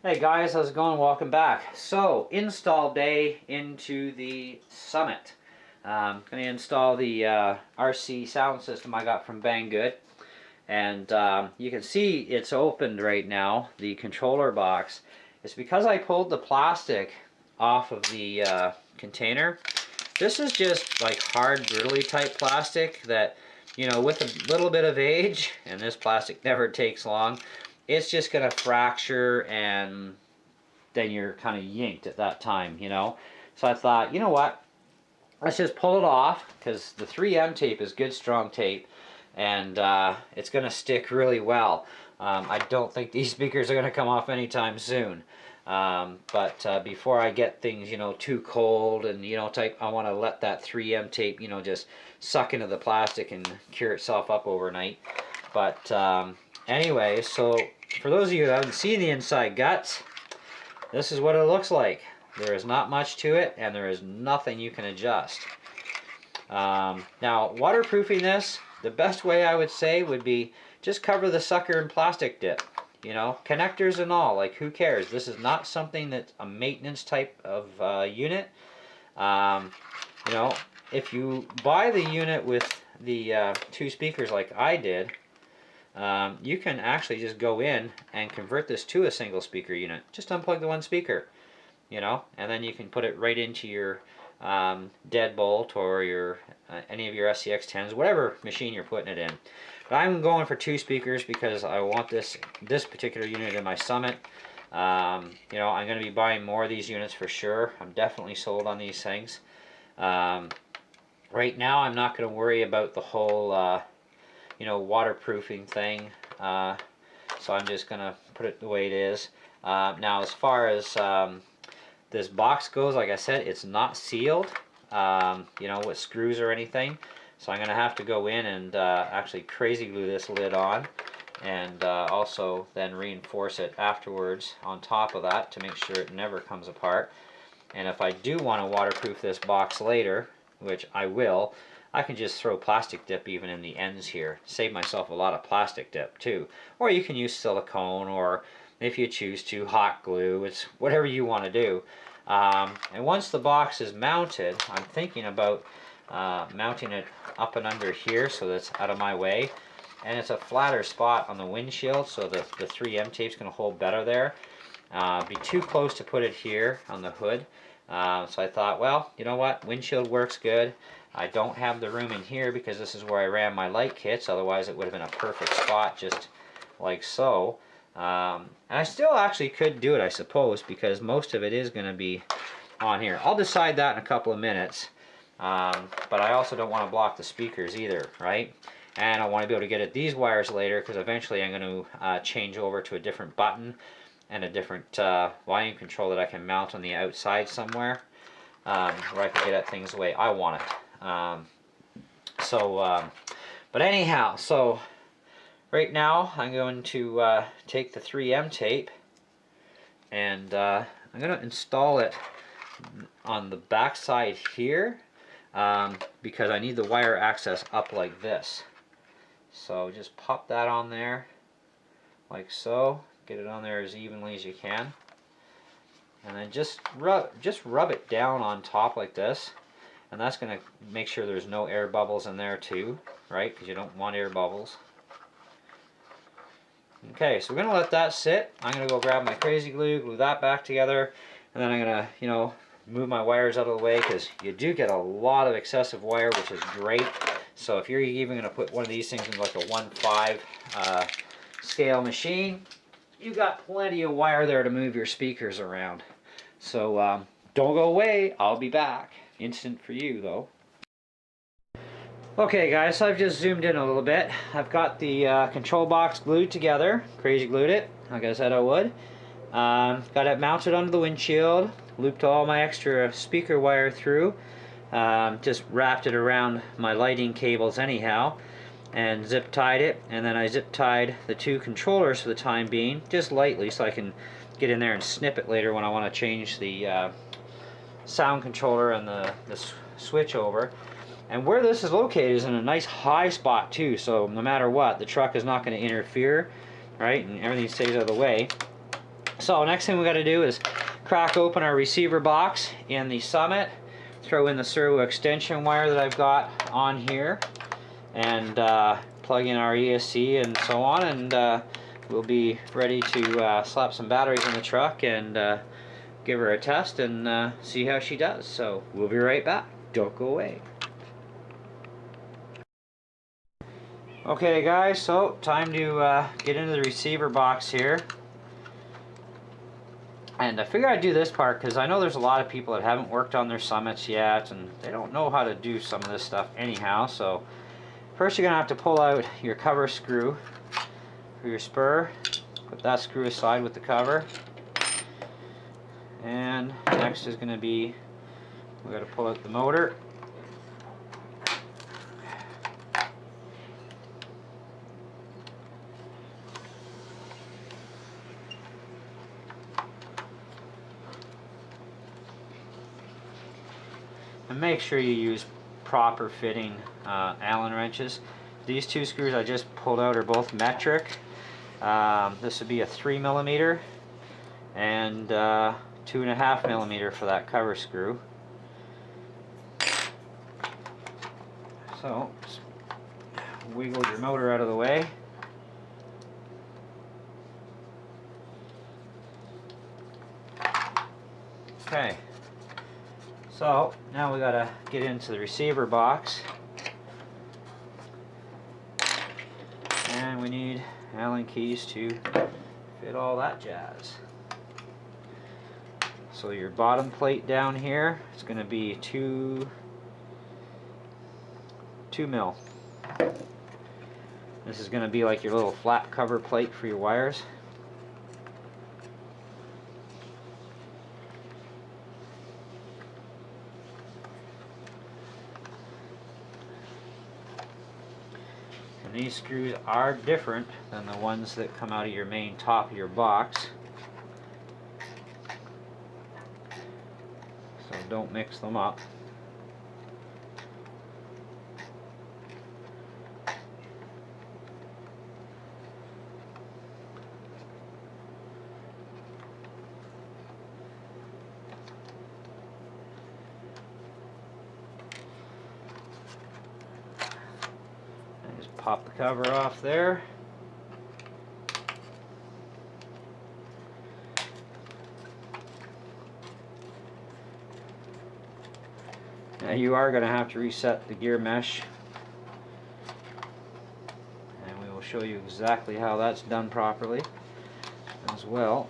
Hey guys, how's it going? Welcome back. So, install day into the Summit. I'm going to install the RC sound system I got from Banggood. And you can see it's opened right now, the controller box. It's because I pulled the plastic off of the container. This is just like hard, griddly type plastic that, you know, with a little bit of age, and this plastic never takes long, it's just going to fracture and then you're kind of yanked at that time, you know. So I thought, you know what, let's just pull it off because the 3M tape is good strong tape and it's going to stick really well. I don't think these speakers are going to come off anytime soon. But before I get things, you know, too cold and, you know, I want to let that 3M tape, you know, just suck into the plastic and cure itself up overnight. But anyway, so for those of you that haven't seen the inside guts, this is what it looks like. There is not much to it, and there is nothing you can adjust. Now, waterproofing this, the best way I would say would be just cover the sucker in plastic dip. You know, connectors and all, like who cares? This is not something that's a maintenance type of unit. You know, if you buy the unit with the two speakers like I did, you can actually just go in and convert this to a single speaker unit. Just unplug the one speaker, you know, and then you can put it right into your deadbolt or your any of your SCX10s, whatever machine you're putting it in. But I'm going for two speakers because I want this particular unit in my Summit. You know, I'm going to be buying more of these units for sure. I'm definitely sold on these things. Right now, I'm not going to worry about the whole you know, waterproofing thing, so I'm just gonna put it the way it is. Now, as far as this box goes, like I said, it's not sealed, you know, with screws or anything, so I'm gonna have to go in and actually crazy glue this lid on, and also then reinforce it afterwards on top of that to make sure it never comes apart. And if I do want to waterproof this box later, which I will, I can just throw plastic dip even in the ends here. Save myself a lot of plastic dip too. Or you can use silicone, or if you choose to, hot glue. It's whatever you want to do. And once the box is mounted, I'm thinking about mounting it up and under here so that's out of my way. And it's a flatter spot on the windshield, so the 3M tape's going to hold better there. Be too close to put it here on the hood. So I thought, well, you know what, windshield works good. I don't have the room in here because this is where I ran my light kits, otherwise it would have been a perfect spot just like so. And I still actually could do it, I suppose, because most of it is going to be on here. I'll decide that in a couple of minutes, but I also don't want to block the speakers either, right? And I want to be able to get at these wires later because eventually I'm going to change over to a different button and a different volume control that I can mount on the outside somewhere, where I can get at things the way I want it. But anyhow, so right now I'm going to take the 3M tape and I'm going to install it on the back side here because I need the wire access up like this. So just pop that on there like so. Get it on there as evenly as you can, and then just rub it down on top like this, and that's going to make sure there's no air bubbles in there too, right? Because you don't want air bubbles. Okay, so we're going to let that sit. I'm going to go grab my crazy glue that back together, and then I'm going to, you know, move my wires out of the way because you do get a lot of excessive wire, which is great. So if you're even going to put one of these things in like a 1/5 scale machine, you got plenty of wire there to move your speakers around. So don't go away, I'll be back. Instant for you though. Okay guys, so I've just zoomed in a little bit. I've got the control box glued together, crazy glued it, like I said I would. Got it mounted onto the windshield, looped all my extra speaker wire through, just wrapped it around my lighting cables anyhow, and zip tied it, and then I zip tied the two controllers for the time being, just lightly, so I can get in there and snip it later when I want to change the sound controller and the switch over. And where this is located is in a nice high spot too, so no matter what, the truck is not going to interfere, right, and everything stays out of the way. So next thing we got to do is crack open our receiver box in the Summit, throw in the servo extension wire that I've got on here, and plug in our ESC and so on, and we'll be ready to slap some batteries in the truck and give her a test and see how she does. So we'll be right back. Don't go away. Okay guys, so time to get into the receiver box here. And I figured I'd do this part because I know there's a lot of people that haven't worked on their Summits yet and they don't know how to do some of this stuff anyhow. So first you're going to have to pull out your cover screw for your spur. Put that screw aside with the cover. And next is going to be, we got to pull out the motor. And make sure you use proper fitting Allen wrenches. These two screws I just pulled out are both metric. This would be a 3mm and 2.5mm for that cover screw. So just wiggle your motor out of the way. Okay. So now we gotta get into the receiver box, and we need Allen keys to fit all that jazz. So your bottom plate down here is going to be 2 mil. This is going to be like your little flat cover plate for your wires. And these screws are different than the ones that come out of your main top of your box. So don't mix them up. Pop the cover off there. Now you are going to have to reset the gear mesh, and we will show you exactly how that's done properly as well.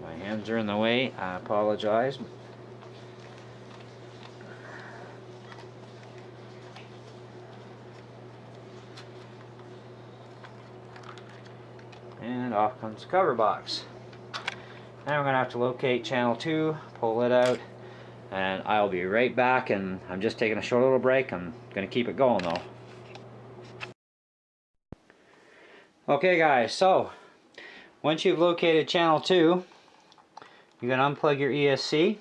My hands are in the way, I apologize. And off comes the cover box. Now we're going to have to locate channel 2, pull it out, and I'll be right back. And I'm just taking a short little break. I'm going to keep it going though. Okay guys, so once you've located channel 2, you're going to unplug your ESC.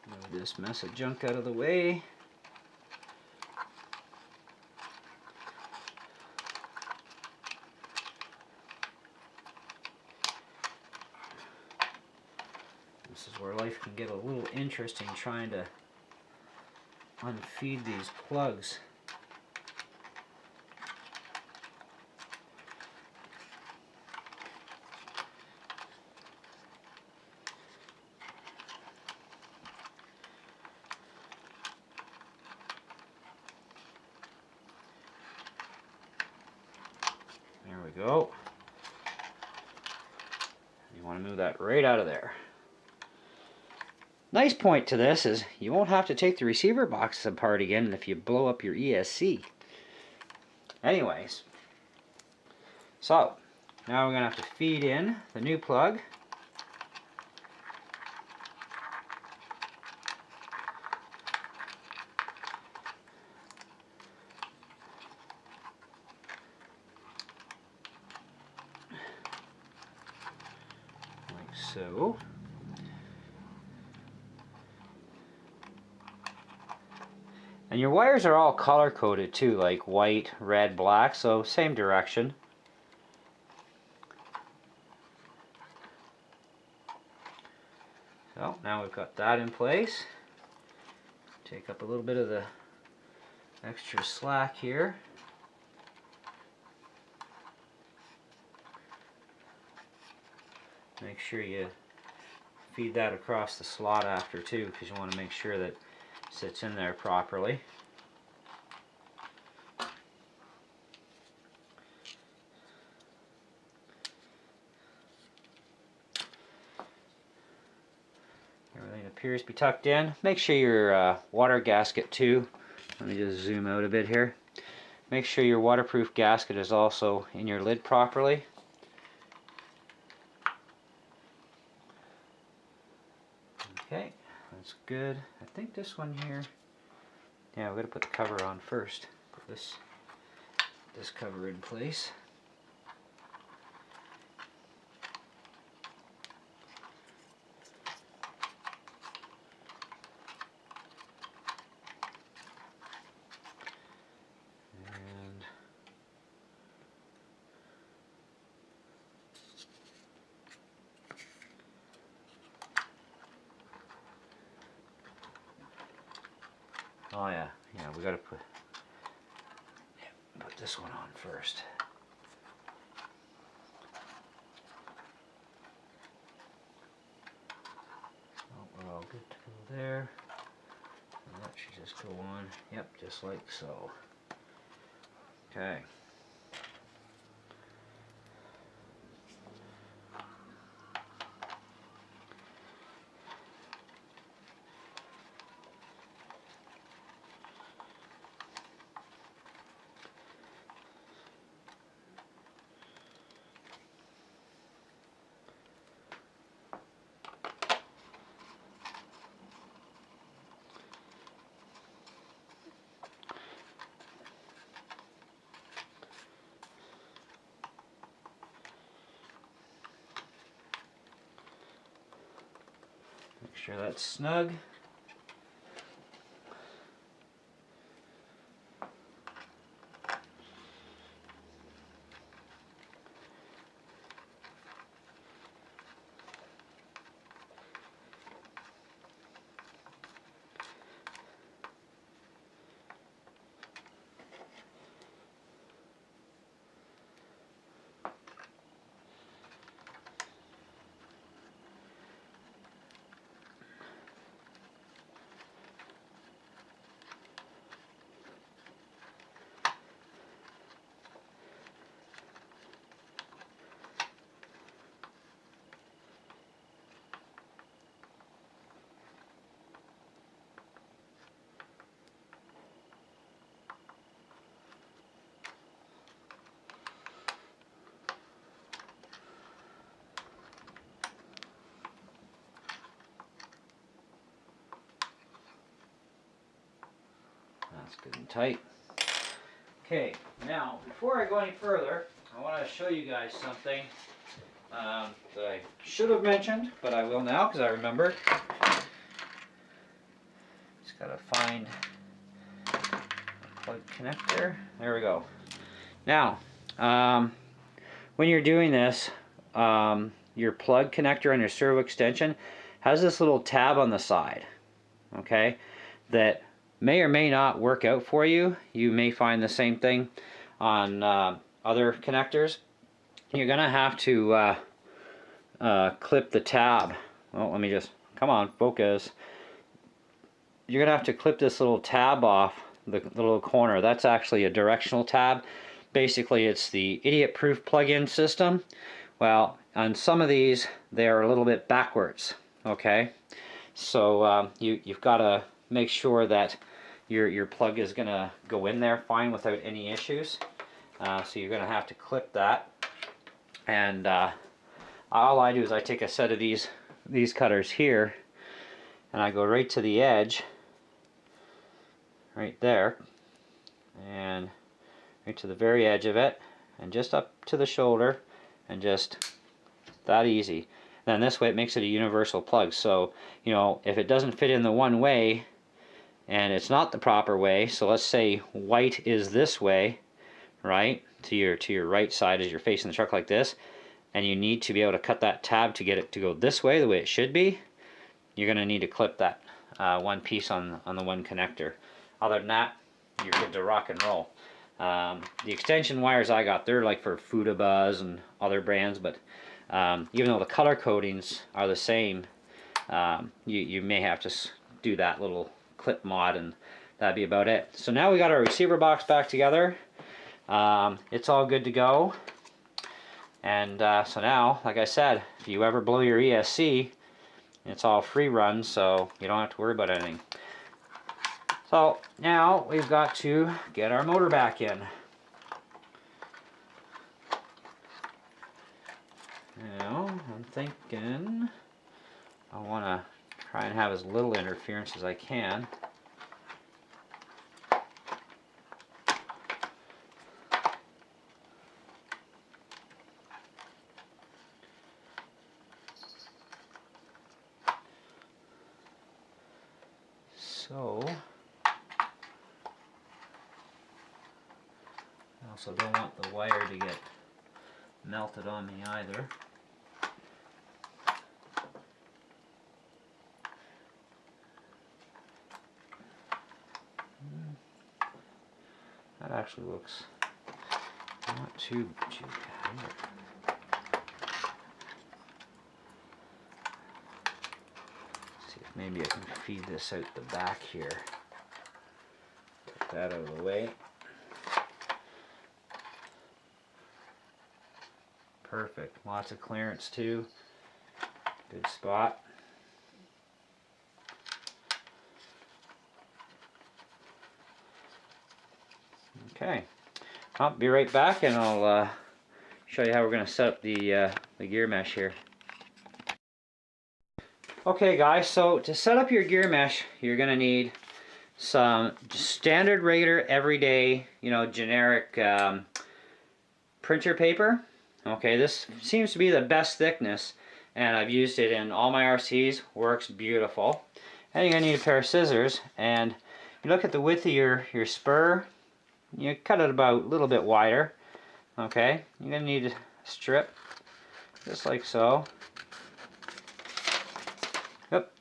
Move this mess of junk out of the way. This is where life can get a little interesting, trying to unfeed these plugs. There we go. You want to move that right out of there. Nice point to this is you won't have to take the receiver boxes apart again if you blow up your ESC. Anyways, so now we're going to have to feed in the new plug. Like so. And your wires are all color coded too, like white, red, black, so same direction. So now we've got that in place. Take up a little bit of the extra slack here. Make sure you feed that across the slot after too, because you want to make sure that it sits in there properly. Everything appears to be tucked in. Make sure your water gasket too, let me just zoom out a bit here. Make sure your waterproof gasket is also in your lid properly. Okay, that's good. I think this one here, yeah, we're going to put the cover on first. Put this cover in place. And oh yeah, we got to put this one on first. Oh, we're all good to go there. And that should just go on. Yep, just like so. Okay. Make sure that's snug. That's good and tight. Okay, now before I go any further, I want to show you guys something that I should have mentioned, but I will now because I remembered. Just gotta find a plug connector. There we go. Now, when you're doing this, your plug connector on your servo extension has this little tab on the side, okay, that may or may not work out for you. You may find the same thing on other connectors. You're gonna have to clip the tab. Well, let me just, come on, focus. You're gonna have to clip this little tab off the little corner. That's actually a directional tab. Basically, it's the idiot-proof plug-in system. Well, on some of these, they're a little bit backwards, okay? So you've got to make sure that your plug is going to go in there fine without any issues. So you're going to have to clip that. And all I do is I take a set of these cutters here, and I go right to the edge, right there, and right to the very edge of it, and just up to the shoulder, and just that easy. Then this way it makes it a universal plug. So, you know, if it doesn't fit in the one way, and it's not the proper way. So let's say white is this way, right? To your right side as you're facing the truck like this, and you need to be able to cut that tab to get it to go this way, the way it should be. You're going to need to clip that one piece on the one connector. Other than that, you're good to rock and roll. The extension wires I got, they're like for Fudabuzz and other brands, but even though the color codings are the same, you may have to do that little clip mod, and that'd be about it. So now we got our receiver box back together. It's all good to go. And so now, like I said, if you ever blow your ESC, it's all free run, so you don't have to worry about anything. So now we've got to get our motor back in. Now I'm thinking I want to try and have as little interference as I can. So I also don't want the wire to get melted on me either. That actually looks not too bad. See if maybe I can feed this out the back here. Take that out of the way. Perfect. Lots of clearance too. Good spot. Okay. I'll be right back, and I'll show you how we're going to set up the gear mesh here. Okay guys, so to set up your gear mesh, you're going to need some standard, regular, everyday, generic printer paper. Okay, this seems to be the best thickness, and I've used it in all my RCs. Works beautiful. And you're going to need a pair of scissors, and you look at the width of your spur. You cut it about a little bit wider. Okay, you're going to need a strip, just like so. Yep.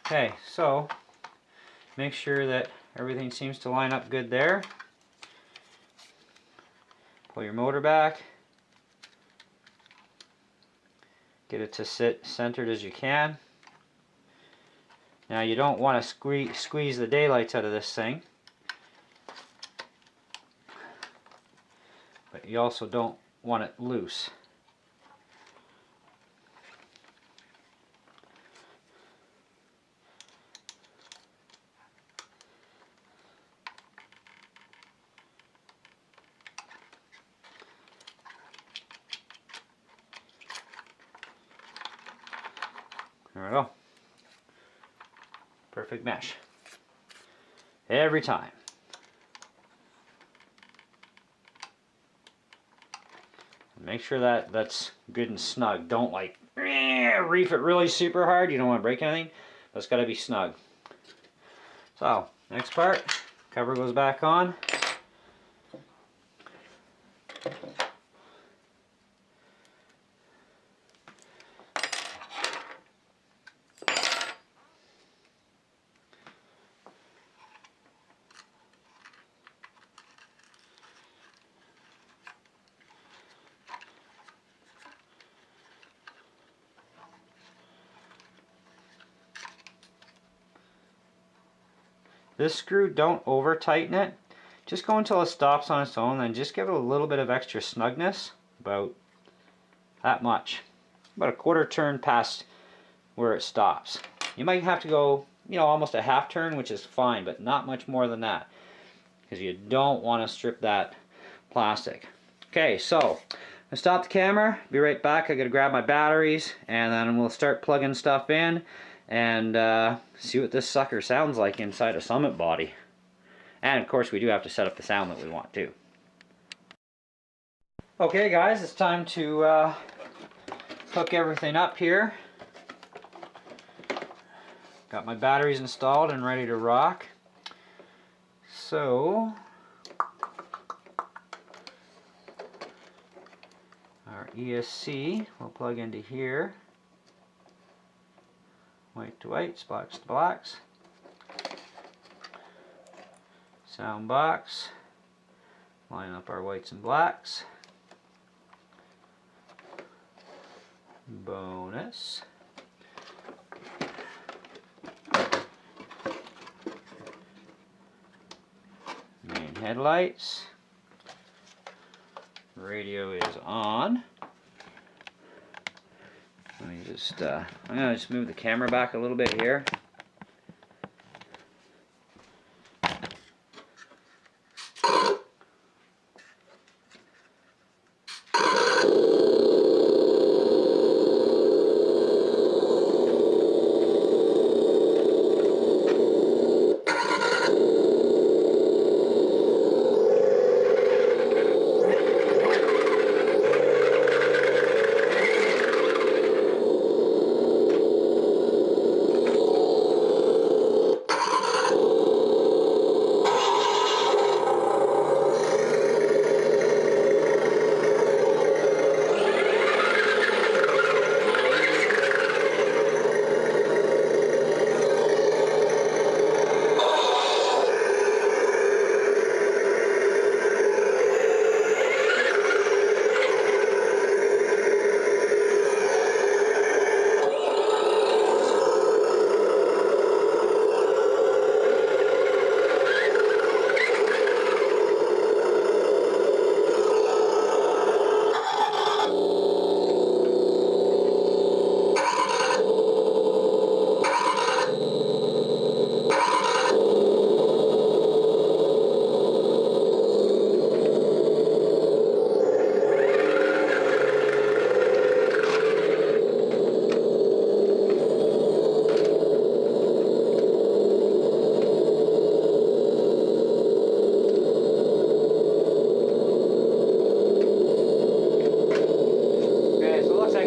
Okay, so make sure that everything seems to line up good there. Pull your motor back. Get it to sit centered as you can. Now you don't want to squeeze the daylights out of this thing, but you also don't want it loose. There we go. Perfect mesh. Every time. Make sure that that's good and snug. Don't like reef it really super hard. You don't want to break anything. But it's got to be snug. So, next part. Cover goes back on. This screw, don't over tighten it. Just go until it stops on its own, and just give it a little bit of extra snugness, about that much. About a quarter turn past where it stops. You might have to go, almost a half turn, which is fine, but not much more than that, because you don't want to strip that plastic. Okay, so I stop the camera, be right back. I gotta grab my batteries, and then we'll start plugging stuff in and see what this sucker sounds like inside a Summit body. And of course we do have to set up the sound that we want too. Okay guys, it's time to hook everything up here. Got my batteries installed and ready to rock. So our ESC will plug into here. White to whites, blacks to blacks. Sound box. Line up our whites and blacks. Bonus. Main headlights. Radio is on. Let me just, I'm going to just move the camera back a little bit here.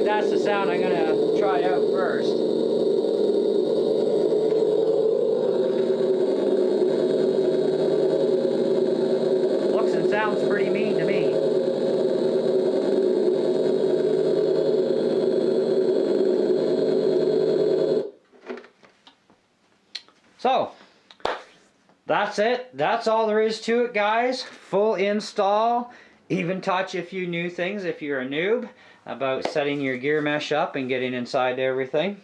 That's the sound I'm going to try out first. Looks and sounds pretty mean to me. So, that's it. That's all there is to it, guys. Full install. Even taught you a few new things if you're a noob about setting your gear mesh up and getting inside everything.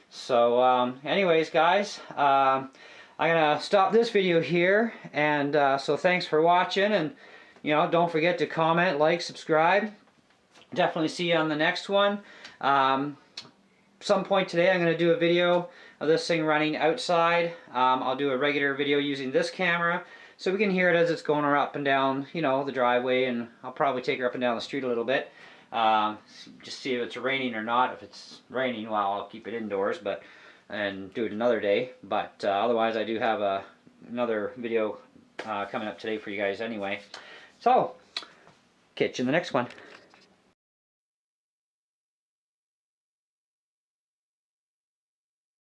So anyways guys, I'm gonna stop this video here, and so thanks for watching, and don't forget to comment, like, subscribe. Definitely see you on the next one. Some point today I'm going to do a video of this thing running outside. I'll do a regular video using this camera so we can hear it as it's going up and down the driveway, and I'll probably take her up and down the street a little bit. Just see if it's raining or not. If it's raining, well, I'll keep it indoors, and do it another day. But otherwise, I do have another video coming up today for you guys anyway. So, catch you in the next one.